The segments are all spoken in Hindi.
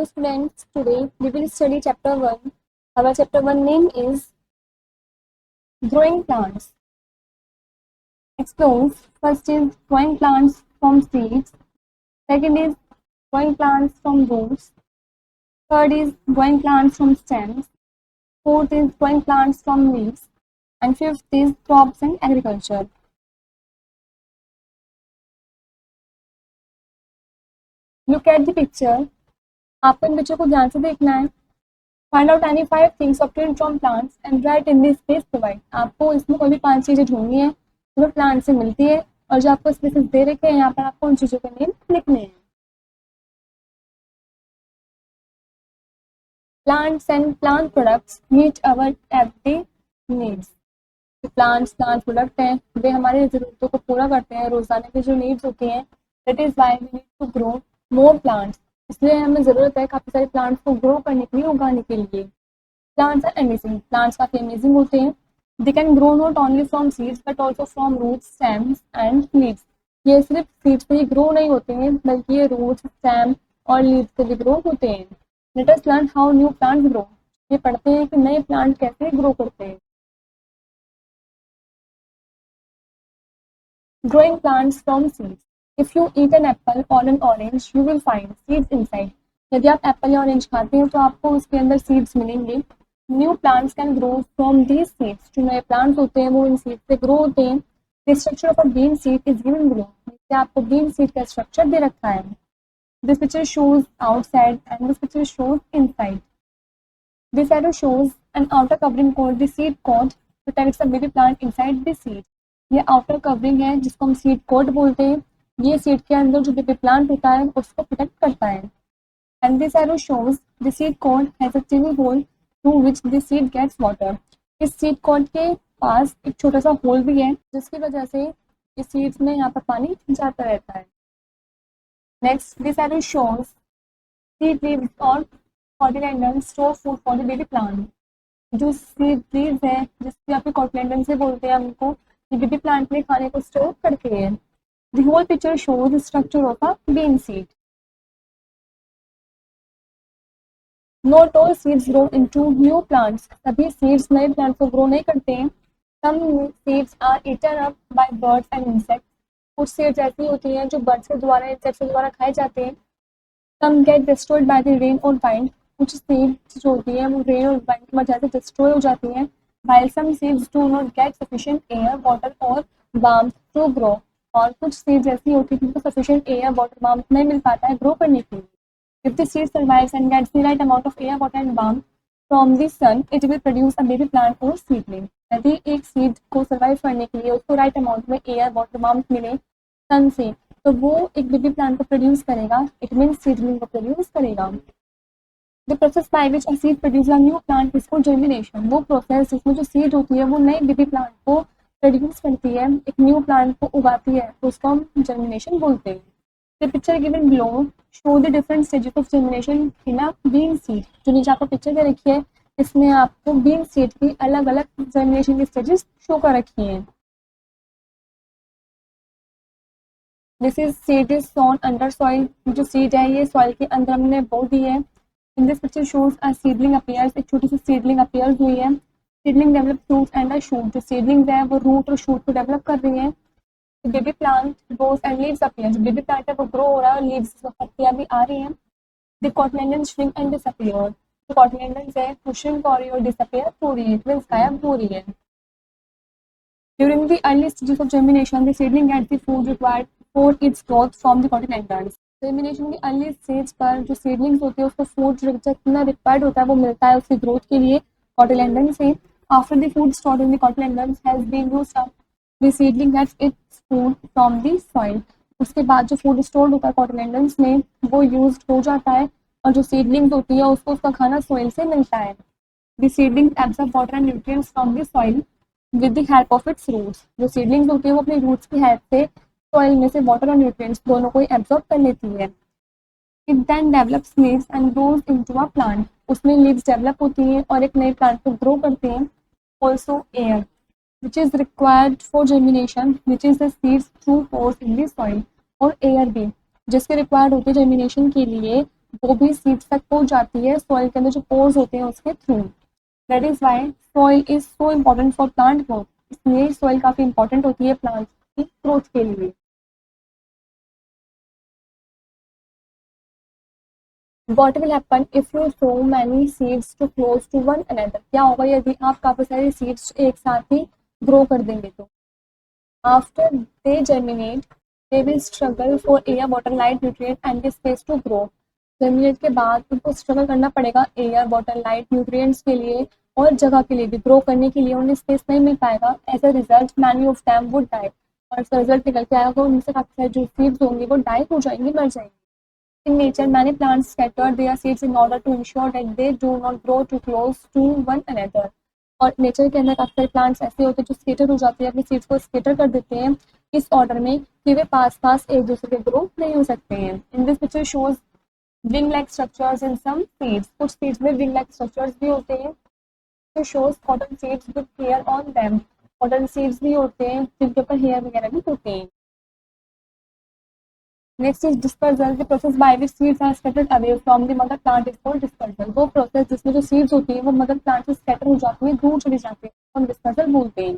Hello students, today we will study chapter 1. Our chapter 1 name is Growing Plants. Explores. First is growing plants from seeds. Second is growing plants from roots. Third is growing plants from stems. Fourth is growing plants from leaves. And fifth is crops and agriculture. Look at the picture. आपको इन बच्चों को ध्यान से देखना है. Find out any 5 things obtained from plants and write in the space provided. आपको इसमें कोई भी 5 चीजें ढूंढनी है जो प्लांट से मिलती है और जो आपको स्पेसेस दे रखे हैं यहाँ पर आपको उन चीजों के नेम लिखने हैं. Plants and plant products meet our everyday needs. Plant product हैं वे हमारी जरूरतों को पूरा करते हैं, रोजाना की जो नीड्स होती हैं. That is why we need to grow more plants. इसलिए हमें ज़रूरत है काफ़ी सारे प्लांट्स को ग्रो करने के लिए, उगाने के लिए. Plants are amazing. प्लांट्स काफ़ी अमेजिंग होते हैं. They can grow not only from seeds but also from roots, stems and leaves. ये सिर्फ सीड्स से ही ग्रो नहीं होते हैं बल्कि ये रूट्स, स्टेम और लीव्स से भी ग्रो होते हैं. Let us learn how new plants grow. ये पढ़ते हैं कि नए प्लांट कैसे ग्रो करते हैं. Growing plants from seeds. If you eat an apple or an orange, you will find seeds inside. यदि आप एप्पल या ऑरेंज खाते हैं तो आपको उसके अंदर सीड्स मिलेंगे. New plants can grow from these seeds. जो नए प्लांट्स होते हैं वो इन सीड्स से ग्रो होते हैं. The structure of a bean seed is given below. आपको बीन सीड का स्ट्रक्चर दे रखा है. This picture shows outside and this picture shows inside. This arrow shows an outer covering called the seed coat protects a baby plant inside the seed. ये आउटर कवरिंग है जिसको हम सीड कोट बोलते हैं. ये सीड के अंदर जो बेबी प्लांट होता है उसको प्रोटेक्ट करता है. And this arrow shows the seed coat has a tiny hole through which the seed gets water. इस सीड कोट के पास एक छोटा सा होल भी है जिसकी वजह से इस सीड्स में यहाँ पर पानी जाता रहता है. Next, this arrow shows seed leaves और cotyledon store food for the baby plant. जो सीड लीव्स है जिसकी आप कॉटिलेडोन से बोलते हैं उनको बेबी प्लांट में खाने को स्टोर करते हैं. The whole picture shows the structure of a bean seed. Not all seeds grow into new plants. सभी seeds नए plants को grow नहीं करते हैं. Some seeds are eaten up by birds and insects. कुछ seeds ऐसी होती हैं जो birds के द्वारा, insects के द्वारा खाए जाते हैं. Some get destroyed by the rain or wind. कुछ seeds जो होती हैं वो rain और wind की वजह से destroy हो जाती हैं. While some seeds do not get sufficient air, water or warmth to grow. और कुछ सीड्स ऐसी होती है जिनको सफिशिएंट एयर, वाटर, वार्मथ नहीं मिल पाता है ग्रो करने के लिए. If the seed survives and gets the right amount of air, water and warmth from the sun, it will produce a baby plant और सीडलिंग. यदि एक सीड को सर्वाइव करने के लिए उसको राइट अमाउंट में एयर, वाटर, वार्मथ मिले सन से तो वो एक बेबी प्लांट को प्रोड्यूस करेगा. इट मीन्स सीडलिंग को प्रोड्यूस करेगा. The process by which a seed produce a new plant is called germination. वो प्रोसेस जिसमें जो सीड होती है वो नए बेबी प्लांट को प्रोड्यूस करती है, एक न्यू प्लांट को उगाती है, तो उसको हम जर्मिनेशन बोलते हैं. The picture given below show the different stages of germination in a bean seed. जो नीचे आपको पिक्चर दे रखी है इसमें आपको बीन सीड की अलग अलग जर्मिनेशन की स्टेजेस शो कर रखी हैं. This is seed is sown under soil. जो सीड है ये सॉइल के अंदर हमने बो दी है. In this picture shows a seedling appears. एक छोटी सी सीडलिंग अपीयर्स हुई है. Seedling develop fruits and a shoot. जो सीडलिंग्स है वो रूट और शूट को डेवलप कर रही है. Baby plant grows and leaves appear. जो बेबी प्लांट है वो ग्रो हो रहा है और लीव्स पत्तियां भी आ रही हैं. The cotyledon shrink and disappear. जो कॉटिलेडोन है वो श्रिंक हो रही है और डिसअपीयर हो रही है, मींस गायब हो रही है. During the early stages of germination the seedling gets the food required for its growth from the cotyledon. Germination की अर्ली स्टेज पर जो सीडलिंग्स होती है उसको फूड जितना रिक्वायर्ड होता है वो मिलता है उसकी ग्रोथ के लिए कॉटिलेडोन से. After the food stored in the cotyledons has been used up, the seedling gets its food from the soil. उसके बाद जो फूड स्टोर्ड होता है कॉटिलेडन्स में वो यूज्ड हो जाता है और जो सीडलिंग्स होती है उसको उसका खाना सोइल से मिलता है. The seedlings absorb water and nutrients from the soil with the help of its roots. जो सीडलिंग्स होती है वो अपने रूट्स की हेल्प से सॉइल में से वाटर और न्यूट्रिएंट्स दोनों को एब्जॉर्ब कर लेती है. It then develops leaves and grows into a plant. उसमें लीव्स डेवलप होती हैं और एक नए प्लांट को ग्रो करते हैं. Also air, which is required for germination, which is the seeds through pores in the soil. और एयर भी जिसके रिक्वायर्ड होती है जर्मिनेशन के लिए वो भी सीड्स तक पहुंच जाती है सॉइल के अंदर जो पोर्स होते हैं उसके थ्रू। That is why soil is so important for plant growth. इसलिए सॉइल काफी इंपॉर्टेंट होती है प्लांट की ग्रोथ के लिए। What will happen if you sow many seeds too close to one another? क्या होगा यदि आप काफी सारी सीड्स एक साथ ही ग्रो कर देंगे तो? After they germinate, they will struggle for air, water, light, nutrient and the space to grow. Germinate के बाद उनको स्ट्रगल करना पड़ेगा एयर, वाटर, लाइट, न्यूट्रिएंट्स के लिए और जगह के लिए भी। ग्रो करने के लिए उन्हें स्पेस नहीं मिल पाएगा। As a result many of them would die. और इसका रिजल्ट निकल के आएगा तो उनसे काफी सारी जो सीड्स होंगी वो डाई हो जाएंगी, मर जाएंगी। In nature, many plants scatter their seeds in order to ensure that they do not grow too close to one another. और नेचर के अंदर काफी सारे प्लांट्स ऐसे होते हैं जो स्केटर हो जाते हैं, अपने सीड्स को स्केटर कर देते हैं इस ऑर्डर में कि वे पास पास एक दूसरे के ग्रो नहीं हो सकते हैं। In this picture shows wing like structures in some seeds. कुछ सीड्स में विंग लाइक स्ट्रक्चर्स भी होते हैं। तो shows cotton seeds with hair on them. Cotton seeds भी होते हैं जिनके ऊपर हेयर वगैरह भी होते हैं। Next is dispersal. The process by which seeds are scattered away from the mother plant is called dispersal. वो प्रोसेस जिसमें जो सीड्स होती है वो मदर प्लांट से स्कैटर हो जाती है, दूर चली जाती है, हम डिस्पर्सल बोलते हैं।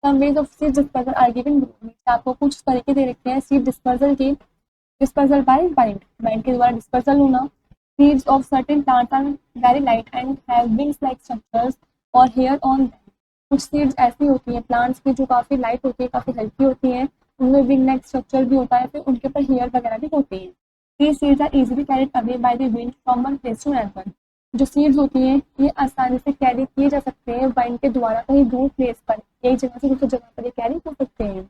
Some ways of seed dispersal are given below. आपको कुछ तरीके दे रखे हैं सीड डिस्पर्सल के। डिस्पर्सल बाय बाइंड, बाइंड के द्वारा डिस्पर्सल होना। Seeds of certain plants are very light and have wings like structures और हेयर ऑन। कुछ सीड्स ऐसी होती हैं प्लांट्स की जो काफ़ी लाइट होती है, काफ़ी हल्की होती हैं, उनमें विंग लाइक स्ट्रक्चर भी होता है, फिर उनके ऊपर हेयर वगैरह भी होते हैं। these seeds are easily carried away by the wind from one place to another. जो सीड्स होती हैं ये आसानी से कैरी किए जा सकते हैं वाइंड के द्वारा कहीं दूर प्लेस पर, एक जगह से दूसरी जगह पर ये कैरी हो सकते हैं।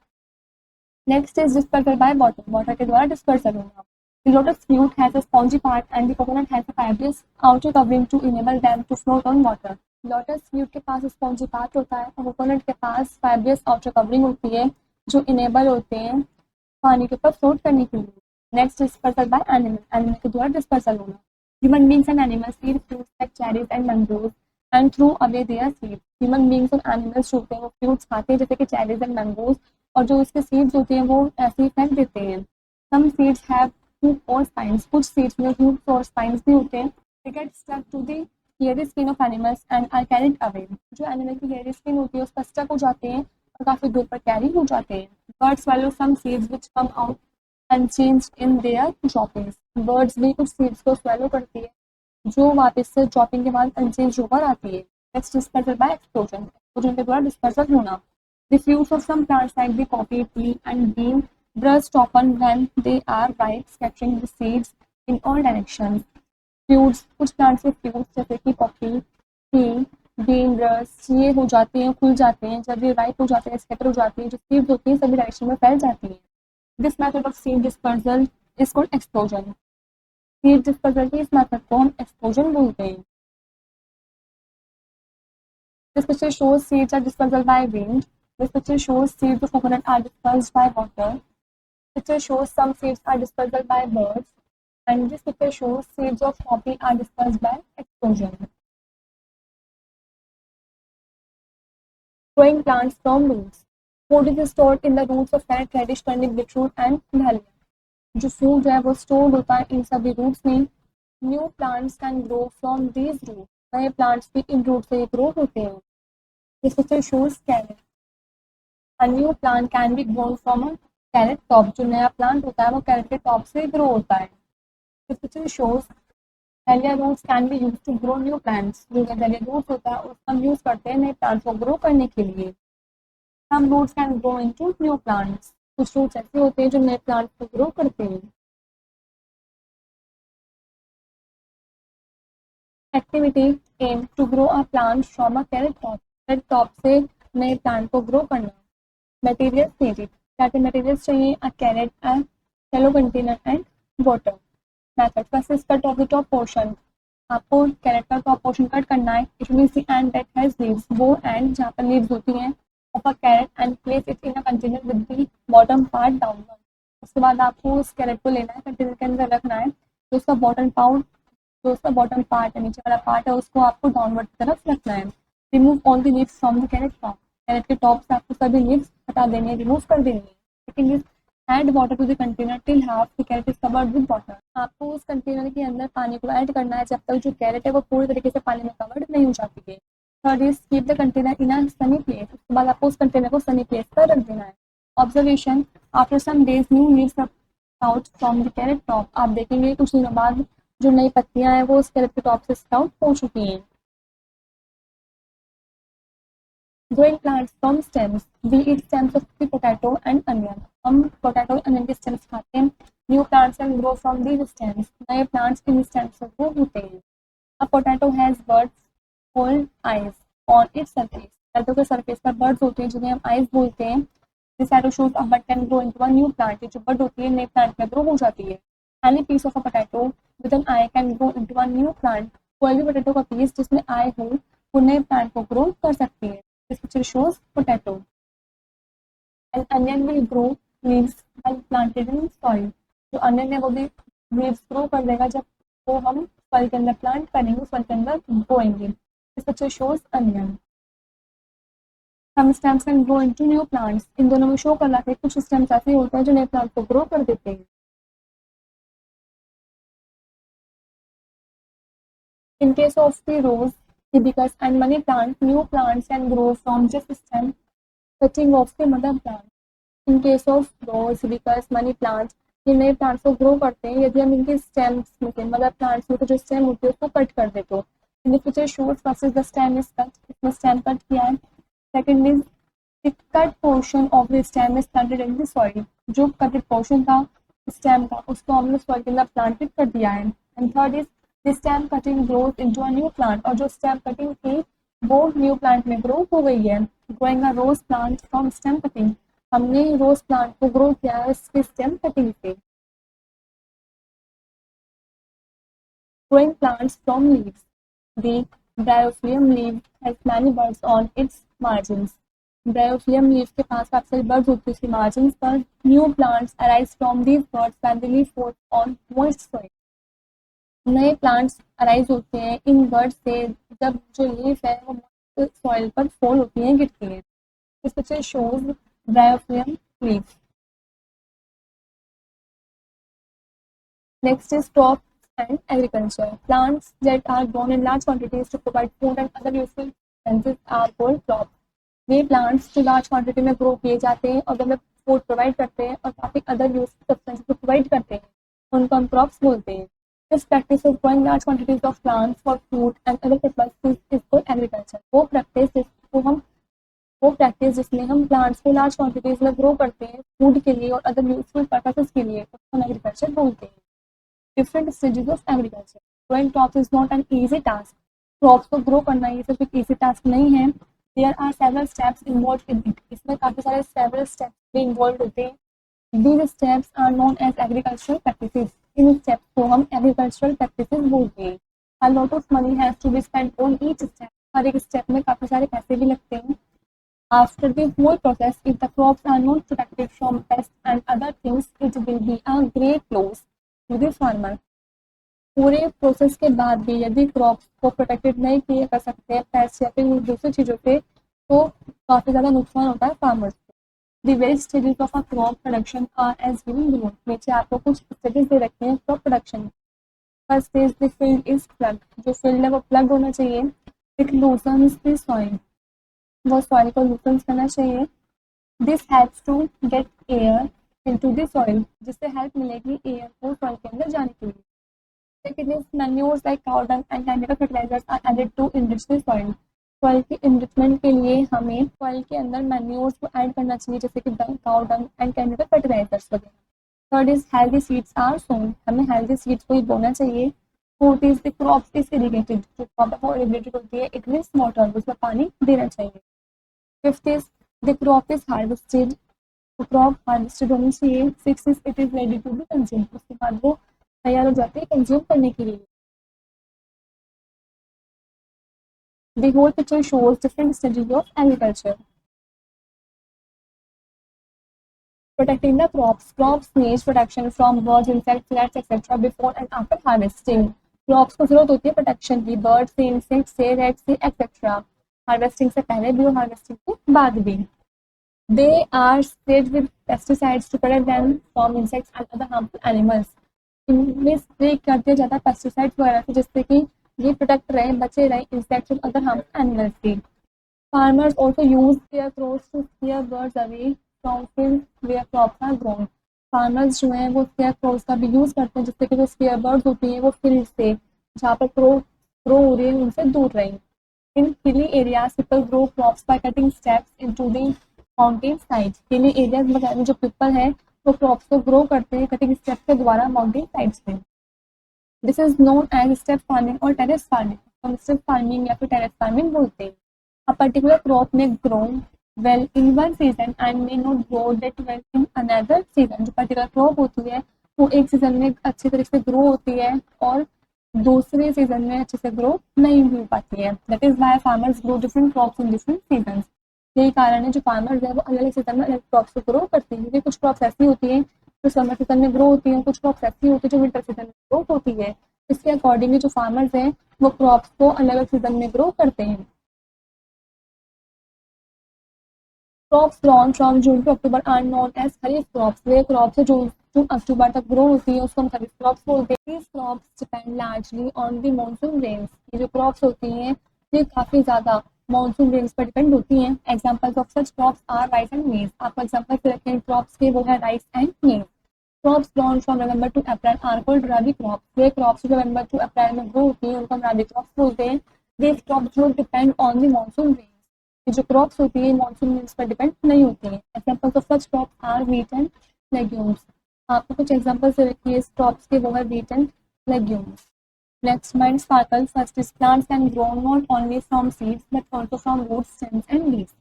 Next is dispersal by water. Water के द्वारा डिस्पर्सल होना। The lotus fruit has a spongy part and the coconut has a fibrous outer covering to enable them to float on water. Lotus fruit के पास स्पॉन्जी पार्ट होता है और कोकोनट के पास फाइब्रियस आउटर कवरिंग होती है जो इनेबल होते हैं पानी के ऊपर फ्लोट करने के लिए। Next dispersal by animal. Animal के द्वारा डिस्पर्सल होना। Human beings and animals eat fruits like cherries and mangoes and throw away their seeds. Human beings और एनिमल्स जो होते हैं वो फ्रूट्स खाते हैं जैसे कि चेरीज एंड मैंगोज, और जो इसके सीड्स होते हैं वो ऐसे ही फेंक देते हैं। सम सीड्स हैव हुक और स्पाइन्स। कुछ सीड्स में हुक्स और स्पाइन्स भी होते हैं। They get stuck to the hairy skin of animals and are carried away. जो एनिमल की हेयरी स्किन होती है उस पर स्टक हो जाते हैं और काफी दूर पर कैरी हो जाते हैं। Birds swallow some seeds which come out unchanged in their droppings। Birds भी कुछ सीड्स को swallow करती है जो वापस से ड्रॉपिंग के बाद अनचेंज होकर आती है। Next dispersal by explosion. Explosion के द्वारा डिस्पर्सल होना। The fruits of some plants like the coffee, tea and bean burst open when they are ripe, scattering the seeds in all directions। Fruits, कुछ प्लांट्स के फ्रूट्स जैसे कि कॉफी, टी, बीन, रस ये हो जाते हैं, खुल जाते हैं, जब ये राइप हो जाते हैं, स्कैटर हो जाती है, जो सीड्स होती हैं सभी डायरेक्शन में फैल जाती हैं। This method of seed dispersal is called explosion. Seed dispersal की इस मेथड को हम एक्सप्लोजन बोलते हैं। This picture shows seeds are dispersal by wind. This picture shows seeds of coconut are dispersed by water. Picture shows some seeds are dispersed by birds, and this picture shows seeds of poppy are dispersed by explosion. Growing plants from roots. Food is stored in the roots of carrot, radish, turnip, beetroot and dahlia. जो फूड है वो स्टोर्ड होता है इन सभी रूट्स में। New plants can grow from these roots. नए प्लांट्स भी इन रूट से ग्रो होते हैं। This picture shows carrot. A new plant can be grown from a carrot top। जो नया प्लांट होता है वो कैरेट के टॉप से ग्रो होता है। This picture shows dahlia roots can be used to grow new plants। जो dahlia roots होता है उसका हम यूज करते हैं नए प्लांट्स को ग्रो करने के लिए। Some roots can grow into new plants। कुछ रूट्स ऐसे होते हैं जो नए प्लांट्स को ग्रो करते हैं। Activity aim to grow a plant from a carrot top. Carrot top से नए प्लांट को ग्रो करना। Materials needed. क्या क्या मटेरियल्स चाहिए? A carrot, a shallow container and water. Method first is cut off the top portion. आपको कैरेट का टॉप पोर्शन कट करना है। It means the end that has leaves. वो एंड जहाँ पर लीव्स होती हैं of a carrot and place it in a container with the bottom part downward. उसके बाद आपको उस कैरेट को लेना है, कंटेनर के अंदर रखना है, तो उसका बॉटम पार्ट है, नीचे वाला पार्ट है, उसको आपको डाउनवर्ड की तरफ रखना है। Remove all the leaves from the carrot top. Carrot के टॉप से आपको सभी लीव्स हटा देनी है, रिमूव कर देनी है। Second is Add water to the container till half the carrot is covered with water. आपको उस कंटेनर के अंदर पानी को ऐड करना है जब तक जो कैरेट है वो पूरी तरीके से पानी में कवर्ड नहीं हो जाती है. Third is keep the container in a Sunny place. उसके बाद आपको उस कंटेनर को सनी प्लेस पर रख देना है. Observation, after some days new leaves out from the carrot top. आप देखेंगे कुछ दिनों बाद जो नई पत्तियां हैं वो उस कैरेट के टॉप से स्प्राउट हो चुकी हैं. Growing plants from stems. We eat stems of the potato and onion. हम पोटैटो अनियन के स्टेम्स खाते हैं. New plants can grow from these stems. नए प्लांट्स इन स्टेम्स से ग्रो होते हैं. A potato has birds called eyes on its surface. Potato के सरफेस पर बर्ड्स होते हैं जिन्हें हम आइज बोलते हैं. This arrow shows a bud can grow into a new plant. जो बड होती है नए प्लांट में ग्रो हो जाती है. Any piece of a potato with an eye can grow into a new plant. कोई भी पोटैटो का पीस जिसमें आई हो वो नए प्लांट को ग्रो कर सकती है. This picture shows potato. An onion will grow leaves while planted in soil. जो अनियन है वो भी leaves grow कर देगा जब वो हम soil के अंदर plant करेंगे, soil के अंदर बोएंगे. This picture shows onion. Some stems can grow into new plants. इन दोनों में शो कर रहा है कुछ stems ऐसे होते हैं जो नए प्लांट को ग्रो कर देते हैं. In case of the rose, hibiscus and money plant, new plants can grow from just stem cutting off the mother plant. In case of rose hibiscus money plants ये नए प्लांट्स को ग्रो करते हैं यदि हम इनके स्टेम्स में से मतलब प्लांट्स में जो स्टेम होती है उसको कट कर दे तो. In the future shows first is the stem is cut. इसमें स्टेम कट किया है. Second is the cut portion of the stem is planted in the soil. जो कटेड पोर्शन था स्टेम का उसको हमने सॉइल के अंदर प्लांटेड कर दिया है. And third is the stem cutting growth into a new plant. और जो स्टेम कटिंग थी वो न्यू प्लांट में ग्रो हो गई है. Growing a rose plant from stem cutting. हमने रोज प्लांट को ग्रो किया है इसके स्टेम कटिंग से. Growing plants from leaves. The bryophyllum leaf has many birds on its margins. Bryophyllum leaf के पास काफी सारी बर्ड्स होती है उसकी मार्जिन्स पर. New plants arise from these birds when they leave fall on moist soil. नए प्लांट्स अराइज होते हैं इन बर्ड्स से जब जो लीफ है वो सॉइल पर फॉल होती है गिरती है. इस picture shows bryophyllum leaf. Next is crops and agriculture. Plants that are grown in large quantities to provide food and other useful substances are called crops. Way plants जो large quantity में grow किए जाते हैं और हमें food provide करते हैं और काफी other useful substances को provide करते हैं उनको हम crops बोलते हैं. This practice of growing large quantities of plants for food and other purposes is called agriculture. वो प्रैक्टिस जिसमें हम प्लांट्स को लार्ज क्वांटिटीज में ग्रो करते हैं फूड के लिए और अदर यूजफुल पर्पसेस के लिए उसको हम एग्रीकल्चर बोलते हैं. Different stages of agriculture. Growing crops is not an easy task. Crops को ग्रो करना ये सिर्फ एक ईजी टास्क नहीं है. There are several steps involve in it. इसमें काफी सारे सेवरल स्टेप्स भी इन्वॉल्व होते हैं. These steps are known as agricultural practices. इन स्टेप्स को हम एग्रीकल्चरल प्रैक्टिसेस बोलते हैं. A lot of money has to be spent on each step. हर एक स्टेप में काफी सारे पैसे भी लगते हैं. After the whole process, if the crops are not protected from pests and other things, it will be a great loss to the farmer. पूरे प्रोसेस के बाद भी यदि क्रॉप्स को प्रोटेक्टेड नहीं किए कर सकते हैं पेस्ट या फिर दूसरी चीज़ों से तो काफ़ी ज़्यादा नुकसान होता है फार्मर्स को. The various stages of a crop production are as given below. नीचे आपको कुछ स्टेजेस दे रखे हैं crop production. First stage the field is plug. जो फील्ड है वो प्लग होना चाहिए. It loosens the soil. वो सॉइल को लूसन करना चाहिए. This helps to get air into the soil. जिससे हेल्प मिलेगी एयर को सॉइल के अंदर जाने के लिए. Second is manures like cow dung and chemical fertilisers are added to enrich the soil. Soil की एनरिचमेंट के लिए हमें सॉइल के अंदर मैन्योर्स को ऐड करना चाहिए जैसे कि cow dung and chemical fertilisers वगैरह. Third is healthy seeds are sown. हमें हेल्दी सीड्स को ही बोना चाहिए. Fourth is the crop is irrigated. जो क्रॉप है वो इरिगेटेड होती है. It means water. उसमें पानी देना चाहिए. Fifth is the crop is harvested. तो क्रॉप हार्वेस्टेड होनी चाहिए. Six is it is ready to be consume. उसके बाद वो तैयार हो जाते हैं कंज्यूम करने के लिए. The whole picture shows different stages of agriculture. Protecting the crops. Crops need protection from birds, insects, rats, etc. before and after harvesting. Crops को जरूरत होती है प्रोटेक्शन की बर्ड से, इंसेक्ट से, रेट से, एक्सेट्रा. हार्वेस्टिंग से पहले भी और हार्वेस्टिंग के बाद भी. They are spread with pesticides to protect them from insects and other harmful animals. इनमें स्प्रे कर दिया जाता है पेस्टिसाइड्स वगैरह से, जिससे कि ये प्रोटेक्ट रहे, बचे रहे इंसेक्ट्स और अदर हार्मफुल एनिमल्स से। Farmers also use their crops to scare birds away from fields where crops are grown. Farmers जो हैं वो स्केयर क्रोप्स का भी यूज करते हैं, जिससे कि जो स्केयर बर्ड्स होती हैं वो फील्ड से जहाँ पर ग्रो हो रही है उनसे दूर रहें। In hilly areas, people grow crops by cutting steps into the mountain sides. Hilly areas में जो people है वो crops को grow करते हैं cutting steps के द्वारा mountain sides पे। This is known as step farming or terrace farming. हम step farming या फिर terrace farming बोलते हैं। A particular crop may grow well in one season and may not grow that well in another season. जो particular crop होती है वो एक सीजन में अच्छी तरीके से ग्रो होती है और दूसरे सीजन में अच्छे से ग्रो नहीं हो पाती है। That is why farmers grow different crops in different season. यही कारण है जो फार्मर्स है वो अलग अलग सीजन में अलग क्रॉप्स को ग्रो करते हैं, क्योंकि कुछ क्रॉप्स ऐसी होती हैं जो समर सीजन में ग्रो होती हैं, कुछ क्रॉप्स ऐसी होती है जो विंटर सीजन में ग्रो होती है। इसके अकॉर्डिंगली जो फार्मर्स हैं वो क्रॉप्स को अलग अलग सीजन में ग्रो करते हैं। Crops grown from June to October are known as kharif crops. वे क्रॉप्स है जो जून अक्टूबर तक ग्रो होती है उसको हम खरीफ क्रॉप्स बोलते हैं। These crops depend largely on the monsoon rains। ये जो क्रॉप्स होती हैं ये काफ़ी ज़्यादा मानसून रेन्स पर डिपेंड होती हैं। Examples of such crops are rice and maize. आपको एग्जाम्पल सिलेक्ट करें क्रॉप्स के, वो है rice and maize. Crops grown from November to April are called rabi crops. वे क्रॉप्स नवंबर टू अप्रैल में ग्रो होती हैं उनको हम रबी क्रॉप्स बोलते हैं। These crops do depend on the monsoon rains। ये जो क्रॉप्स होती है मानसून रेन्स पर डिपेंड नहीं होती हैं। Examples of such crops are wheat and legumes. आपको कुछ एग्जाम्पल्स रखिए इस क्रॉप्स के, वो है wheat and legumes. Next, mind sparkle. First is plants can grow not only from seeds but also from roots, stems and leaves।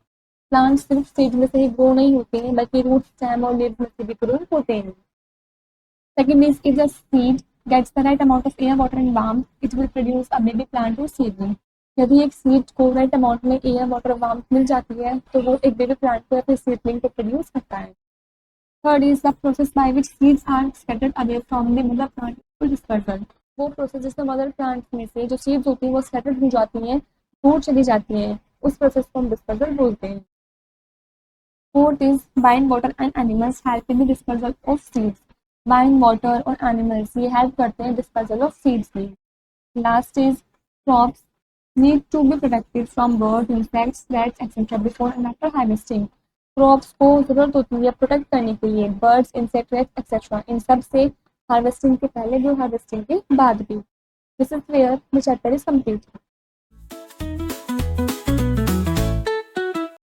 Plants सिर्फ सीड में से ही ग्रो नहीं होते हैं बल्कि रूट, स्टेम और लीव्स में से भी ग्रो होते हैं। Second is if the seed gets the right amount of air, water and warmth, it will produce a baby plant or seedling। यदि एक सीड को राइट अमाउंट में एयर, वाटर, वार्मथ मिल जाती है तो वो एक बेबी प्लांट को या फिर सीडलिंग को प्रोड्यूस करता है। Third is the process by which seeds are scattered away from the mother plant to dispersal. वो प्रोसेस जिसमें मदर प्लांट में से जो सीड्स होती हैं वो स्कैटर्ड हो जाती हैं, दूर चली जाती हैं, उस प्रोसेस को हम डिस्पर्सल बोलते हैं। Fourth is buying water and animals help in the dispersal of seeds. Buying water और एनिमल्स ये हेल्प करते हैं डिस्पर्सल ऑफ सीड्स में। Last is crops need to be protected from birds, insects, rats, etc. before and after harvesting। Crops को जरूरत होती है प्रोटेक्ट करने के लिए बर्ड्स, इंसेक्ट, रैट्स एक्सेट्रा, इन सब से हार्वेस्टिंग के पहले भी और हार्वेस्टिंग के बाद भी। This is where the chapter is complete.